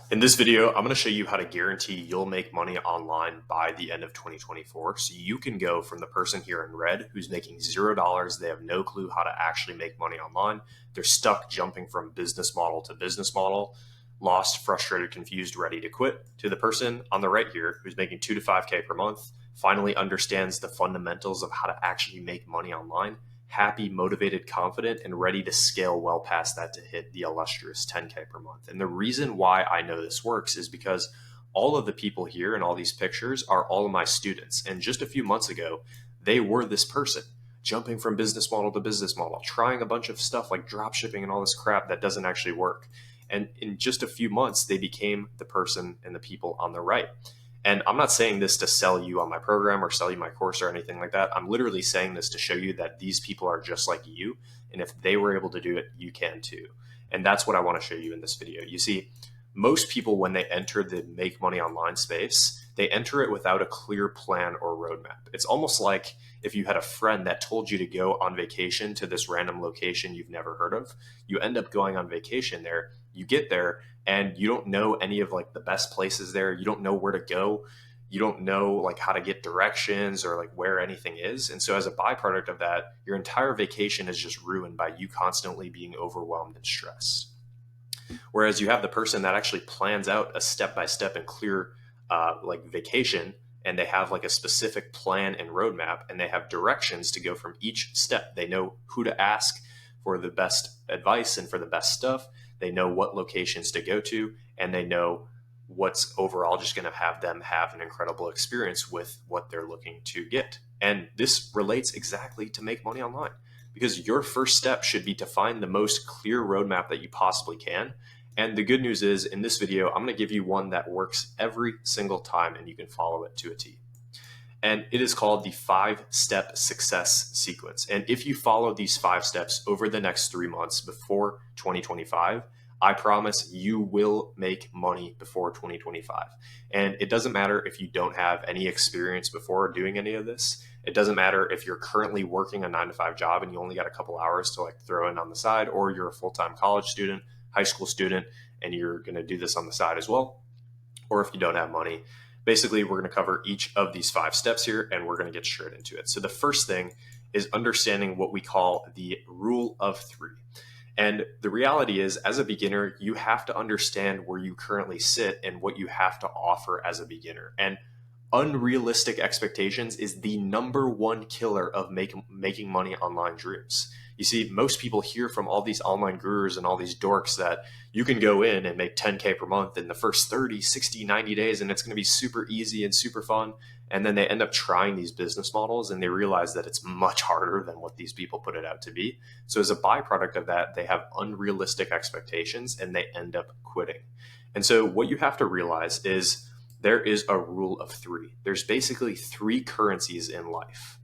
In this video, I'm going to show you how to guarantee you'll make money online by the end of 2024. So you can go from the person here in red who's making $0. They have no clue how to actually make money online. They're stuck jumping from business model to business model, lost, frustrated, confused, ready to quit, to the person on the right here who's making 2 to 5K per month, finally understands the fundamentals of how to actually make money online, happy, motivated, confident, and ready to scale well past that to hit the illustrious 10K per month. And the reason why I know this works is because all of the people here in all these pictures are all of my students. And just a few months ago, they were this person jumping from business model to business model, trying a bunch of stuff like drop shipping and all this crap that doesn't actually work. And in just a few months, they became the person and the people on the right. And I'm not saying this to sell you on my program or sell you my course or anything like that. I'm literally saying this to show you that these people are just like you. And if they were able to do it, you can too. And that's what I want to show you in this video. You see, most people, when they enter the make money online space, they enter it without a clear plan or roadmap. It's almost like if you had a friend that told you to go on vacation to this random location you've never heard of. You end up going on vacation there. You get there and you don't know any of like the best places there. You don't know where to go. You don't know like how to get directions or like where anything is. And so as a byproduct of that, your entire vacation is just ruined by you constantly being overwhelmed and stressed. Whereas you have the person that actually plans out a step-by-step and clear like vacation, and they have like a specific plan and roadmap, and they have directions to go from each step. They know who to ask for the best advice and for the best stuff. They know what locations to go to, and they know what's overall just going to have them have an incredible experience with what they're looking to get. And this relates exactly to make money online, because your first step should be to find the most clear roadmap that you possibly can. And the good news is, in this video, I'm going to give you one that works every single time and you can follow it to a T. And it is called the 5-step success sequence. And if you follow these 5 steps over the next 3 months before 2025, I promise you will make money before 2025. And it doesn't matter if you don't have any experience before doing any of this. It doesn't matter if you're currently working a 9-to-5 job and you only got a couple hours to like throw in on the side, or you're a full-time college student, high school student, and you're going to do this on the side as well. Or if you don't have money. Basically, we're going to cover each of these 5 steps here, and we're going to get straight into it. So the first thing is understanding what we call the rule of 3. And the reality is, as a beginner, you have to understand where you currently sit and what you have to offer as a beginner. And unrealistic expectations is the number one killer of making money online dreams. You see, most people hear from all these online gurus and all these dorks that you can go in and make 10K per month in the first 30, 60, 90 days, and it's going to be super easy and super fun. And then they end up trying these business models and they realize that it's much harder than what these people put it out to be. So as a byproduct of that, they have unrealistic expectations and they end up quitting. And so what you have to realize is there is a rule of 3. There's basically 3 currencies in life.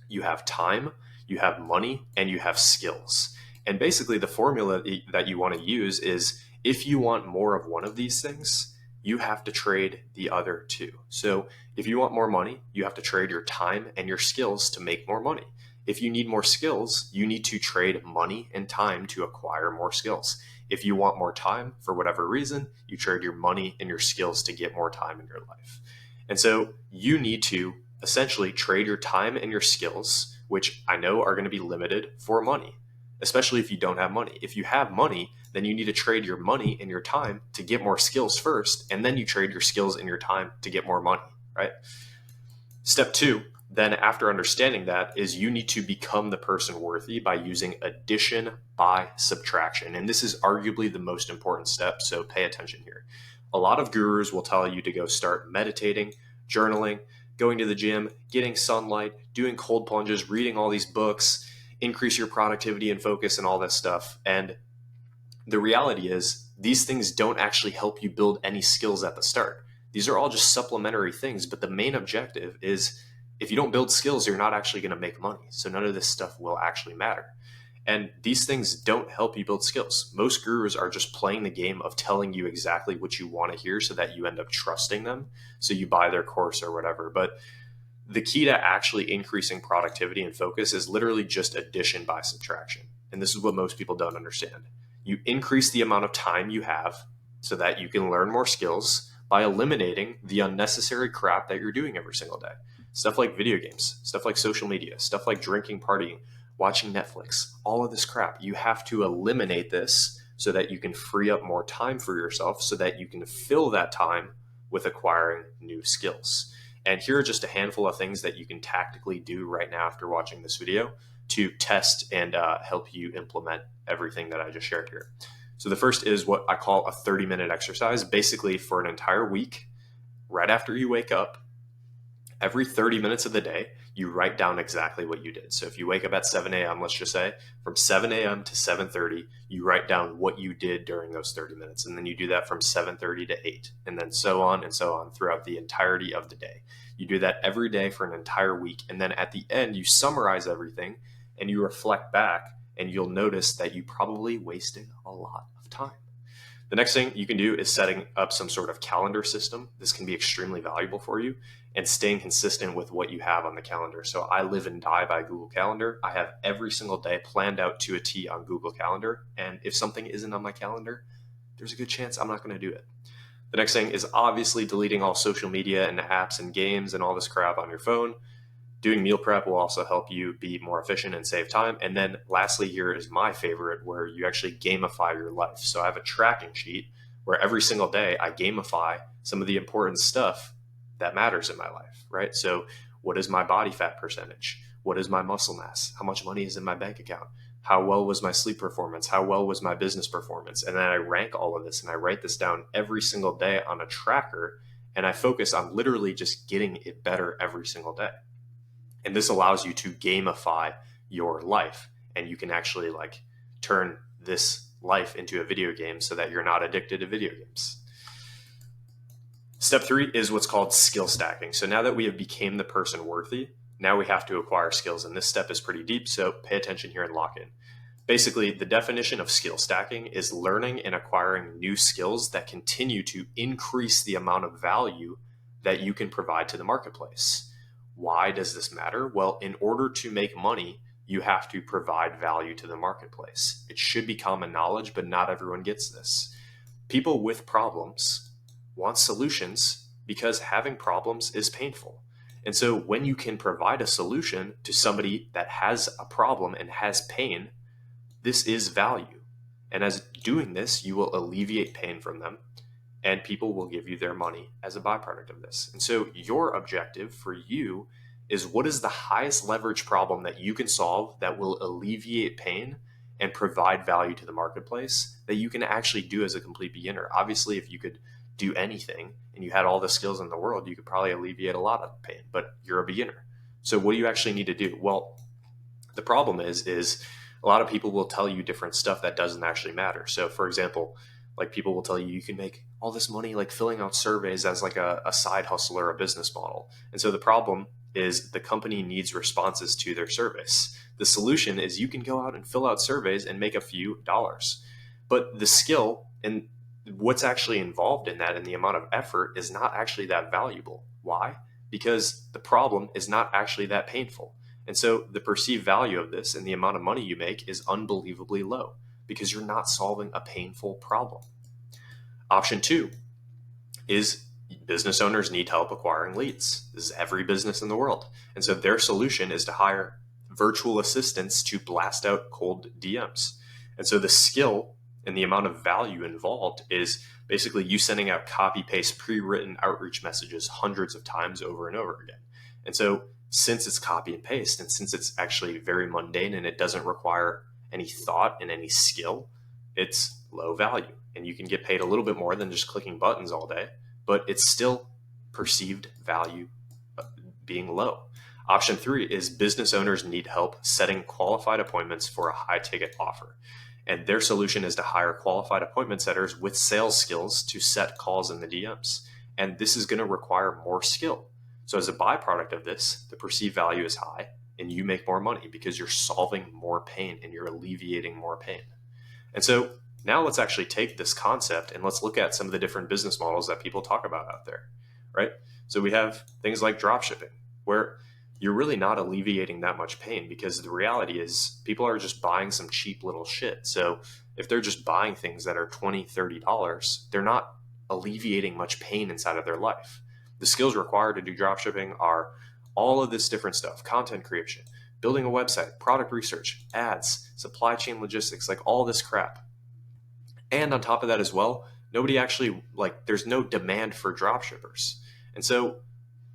You have time, you have money, and you have skills. And basically the formula that you want to use is, if you want more of one of these things, you have to trade the other 2. So if you want more money, you have to trade your time and your skills to make more money. If you need more skills, you need to trade money and time to acquire more skills. If you want more time for whatever reason, you trade your money and your skills to get more time in your life. And so you need to essentially trade your time and your skills, which I know are going to be limited, for money, especially if you don't have money. If you have money, then you need to trade your money and your time to get more skills first, and then you trade your skills and your time to get more money, right? Step 2, then after understanding that, is you need to become the person worthy by using addition by subtraction. And this is arguably the most important step, so pay attention here. A lot of gurus will tell you to go start meditating, journaling, going to the gym, getting sunlight, doing cold plunges, reading all these books, increase your productivity and focus and all this stuff. And the reality is, these things don't actually help you build any skills at the start. These are all just supplementary things, but the main objective is, if you don't build skills, you're not actually going to make money. So none of this stuff will actually matter. And these things don't help you build skills. Most gurus are just playing the game of telling you exactly what you want to hear so that you end up trusting them. So you buy their course or whatever. But the key to actually increasing productivity and focus is literally just addition by subtraction. And this is what most people don't understand. You increase the amount of time you have so that you can learn more skills by eliminating the unnecessary crap that you're doing every single day. Stuff like video games, stuff like social media, stuff like drinking, partying, watching Netflix, all of this crap. You have to eliminate this so that you can free up more time for yourself, so that you can fill that time with acquiring new skills. And here are just a handful of things that you can tactically do right now after watching this video to test and help you implement everything that I just shared here. So the first is what I call a 30-minute exercise. Basically, for an entire week, right after you wake up, every 30 minutes of the day, you write down exactly what you did. So if you wake up at 7 a.m., let's just say, from 7 a.m. to 7:30, you write down what you did during those 30 minutes. And then you do that from 7:30 to 8, and then so on and so on throughout the entirety of the day. You do that every day for an entire week. And then at the end, you summarize everything and you reflect back, and you'll notice that you probably wasted a lot of time. The next thing you can do is setting up some sort of calendar system. This can be extremely valuable for you, and staying consistent with what you have on the calendar. So I live and die by Google Calendar. I have every single day planned out to a T on Google Calendar. And if something isn't on my calendar, there's a good chance I'm not going to do it. The next thing is obviously deleting all social media and apps and games and all this crap on your phone. Doing meal prep will also help you be more efficient and save time. And then lastly, here is my favorite, where you actually gamify your life. So I have a tracking sheet where every single day I gamify some of the important stuff that matters in my life, right? So what is my body fat percentage? What is my muscle mass? How much money is in my bank account? How well was my sleep performance? How well was my business performance? And then I rank all of this and I write this down every single day on a tracker, and I focus on literally just getting it better every single day. And this allows you to gamify your life, and you can actually like turn this life into a video game so that you're not addicted to video games. Step 3 is what's called skill stacking. So now that we have become the person worthy, now we have to acquire skills. And this step is pretty deep, so pay attention here and lock in. Basically, the definition of skill stacking is learning and acquiring new skills that continue to increase the amount of value that you can provide to the marketplace. Why does this matter? Well, in order to make money, you have to provide value to the marketplace. It should be common knowledge, but not everyone gets this. People with problems want solutions because having problems is painful. And so when you can provide a solution to somebody that has a problem and has pain, this is value. And as doing this, you will alleviate pain from them, and people will give you their money as a byproduct of this. And so your objective for you is, what is the highest leverage problem that you can solve that will alleviate pain and provide value to the marketplace that you can actually do as a complete beginner? Obviously, if you could do anything and you had all the skills in the world, you could probably alleviate a lot of pain, but you're a beginner. So what do you actually need to do? Well, the problem is a lot of people will tell you different stuff that doesn't actually matter. So for example, like people will tell you you can make all this money like filling out surveys as like a side hustle or a business model. And so the problem is the company needs responses to their surveys. The solution is you can go out and fill out surveys and make a few dollars. But the skill and what's actually involved in that and the amount of effort is not actually that valuable. Why? Because the problem is not actually that painful. And so the perceived value of this and the amount of money you make is unbelievably low because you're not solving a painful problem. Option 2 is business owners need help acquiring leads. This is every business in the world. And so their solution is to hire virtual assistants to blast out cold DMs. And so the skill and the amount of value involved is basically you sending out copy-paste pre-written outreach messages hundreds of times over and over again. And so since it's copy and paste, and since it's actually very mundane and it doesn't require any thought and any skill, it's low value. And you can get paid a little bit more than just clicking buttons all day, but it's still perceived value being low. Option 3 is business owners need help setting qualified appointments for a high ticket offer. And their solution is to hire qualified appointment setters with sales skills to set calls in the DMs. And this is going to require more skill. So as a byproduct of this, the perceived value is high and you make more money because you're solving more pain and you're alleviating more pain. And so now let's actually take this concept and let's look at some of the different business models that people talk about out there, right? So we have things like drop shipping, where you're really not alleviating that much pain, because the reality is people are just buying some cheap little shit. So if they're just buying things that are $20, $30, they're not alleviating much pain inside of their life. The skills required to do dropshipping are all of this different stuff: content creation, building a website, product research, ads, supply chain logistics, like all this crap. And on top of that as well, nobody actually, like, there's no demand for dropshippers. And so,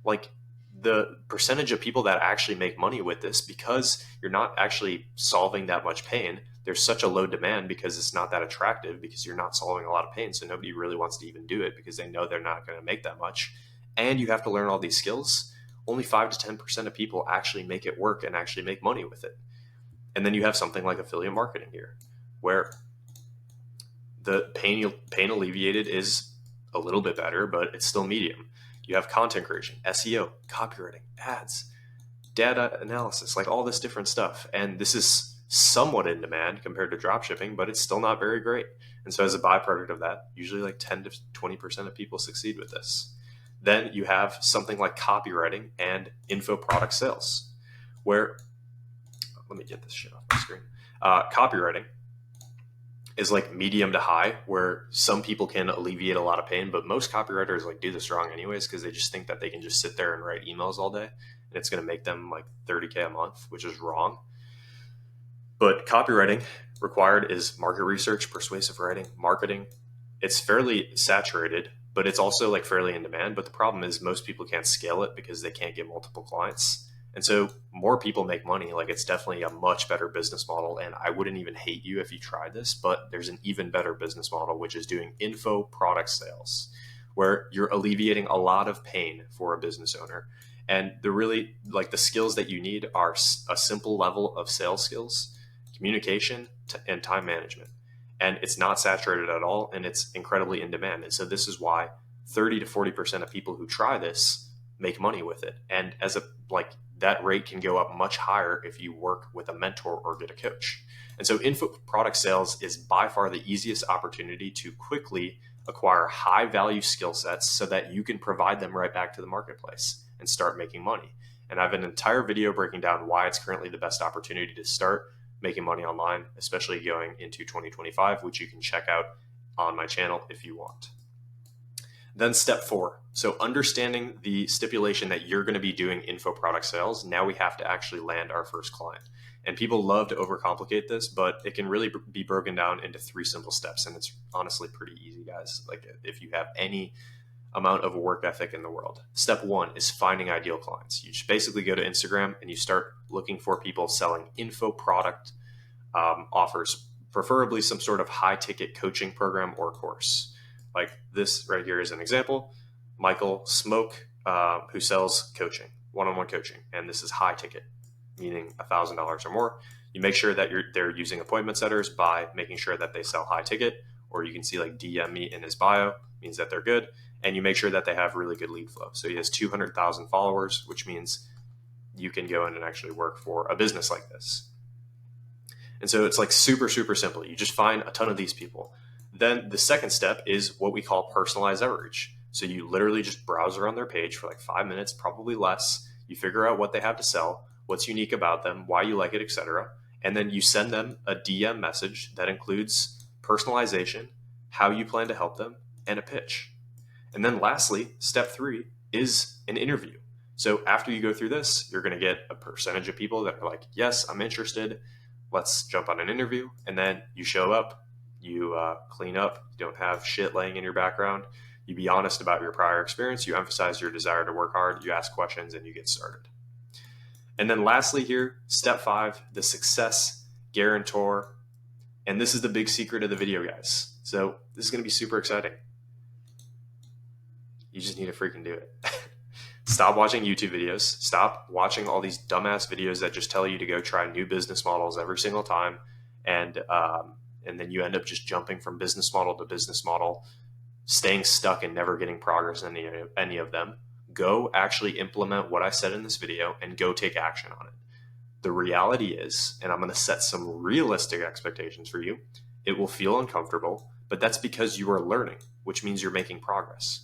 like, the percentage of people that actually make money with this, because you're not actually solving that much pain, there's such a low demand because it's not that attractive, because you're not solving a lot of pain. So nobody really wants to even do it because they know they're not going to make that much. And you have to learn all these skills. Only 5 to 10% of people actually make it work and actually make money with it. And then you have something like affiliate marketing here, where the pain alleviated is a little bit better, but it's still medium. You have content creation, SEO, copywriting, ads, data analysis, like all this different stuff. And this is somewhat in demand compared to dropshipping, but it's still not very great. And so as a byproduct of that, usually like 10 to 20% of people succeed with this. Then you have something like copywriting and info product sales, where, let me get this shit off my screen. Copywriting is like medium to high, where some people can alleviate a lot of pain, but most copywriters like do this wrong anyways, because they just think that they can just sit there and write emails all day and it's going to make them like $30K a month, which is wrong. But copywriting required is market research, persuasive writing, marketing. It's fairly saturated, but it's also like fairly in demand. But the problem is most people can't scale it because they can't get multiple clients. And so more people make money. Like, it's definitely a much better business model. And I wouldn't even hate you if you tried this, but there's an even better business model, which is doing info product sales, where you're alleviating a lot of pain for a business owner. And the really, like, the skills that you need are a simple level of sales skills, communication, and time management. And it's not saturated at all, and it's incredibly in demand. And so this is why 30 to 40% of people who try this make money with it. And as a, like, that rate can go up much higher if you work with a mentor or get a coach. And so info product sales is by far the easiest opportunity to quickly acquire high value skill sets so that you can provide them right back to the marketplace and start making money. And I have an entire video breaking down why it's currently the best opportunity to start making money online, especially going into 2025, which you can check out on my channel if you want. Then step 4. So understanding the stipulation that you're going to be doing info product sales, now we have to actually land our first client. And people love to overcomplicate this, but it can really be broken down into 3 simple steps. And it's honestly pretty easy, guys. Like, if you have any amount of work ethic in the world. Step 1 is finding ideal clients. You just basically go to Instagram and you start looking for people selling info product offers, preferably some sort of high ticket coaching program or course. Like this right here is an example. Michael Smoke, who sells coaching, one-on-one coaching, and this is high ticket, meaning $1,000 or more. You make sure that they're using appointment setters by making sure that they sell high ticket, or you can see like DM me in his bio, means that they're good. And you make sure that they have really good lead flow. So he has 200,000 followers, which means you can go in and actually work for a business like this. And so it's like super, super simple. You just find a ton of these people. Then the second step is what we call personalized outreach. So you literally just browse around their page for like 5 minutes, probably less. You figure out what they have to sell, what's unique about them, why you like it, etc. And then you send them a DM message that includes personalization, how you plan to help them, and a pitch. And then lastly, step 3 is an interview. So after you go through this, you're going to get a percentage of people that are like, yes, I'm interested. Let's jump on an interview. And then you show up, you clean up, you don't have shit laying in your background. You be honest about your prior experience. You emphasize your desire to work hard. You ask questions and you get started. And then lastly here, step 5, the success guarantor. And this is the big secret of the video, guys. So this is going to be super exciting. You just need to freaking do it. Stop watching YouTube videos. Stop watching all these dumbass videos that just tell you to go try new business models every single time. And then you end up just jumping from business model to business model, staying stuck and never getting progress in any of them. Go actually implement what I said in this video and go take action on it. The reality is, and I'm going to set some realistic expectations for you, it will feel uncomfortable, but that's because you are learning, which means you're making progress.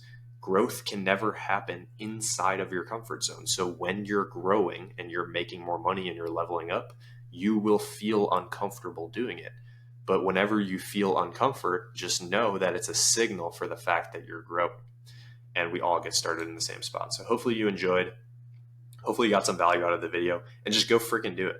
growth can never happen inside of your comfort zone. So when you're growing and you're making more money and you're leveling up, you will feel uncomfortable doing it. But whenever you feel uncomfort, just know that it's a signal for the fact that you're growing. And we all get started in the same spot. So hopefully you enjoyed. Hopefully you got some value out of the video, and just go freaking do it.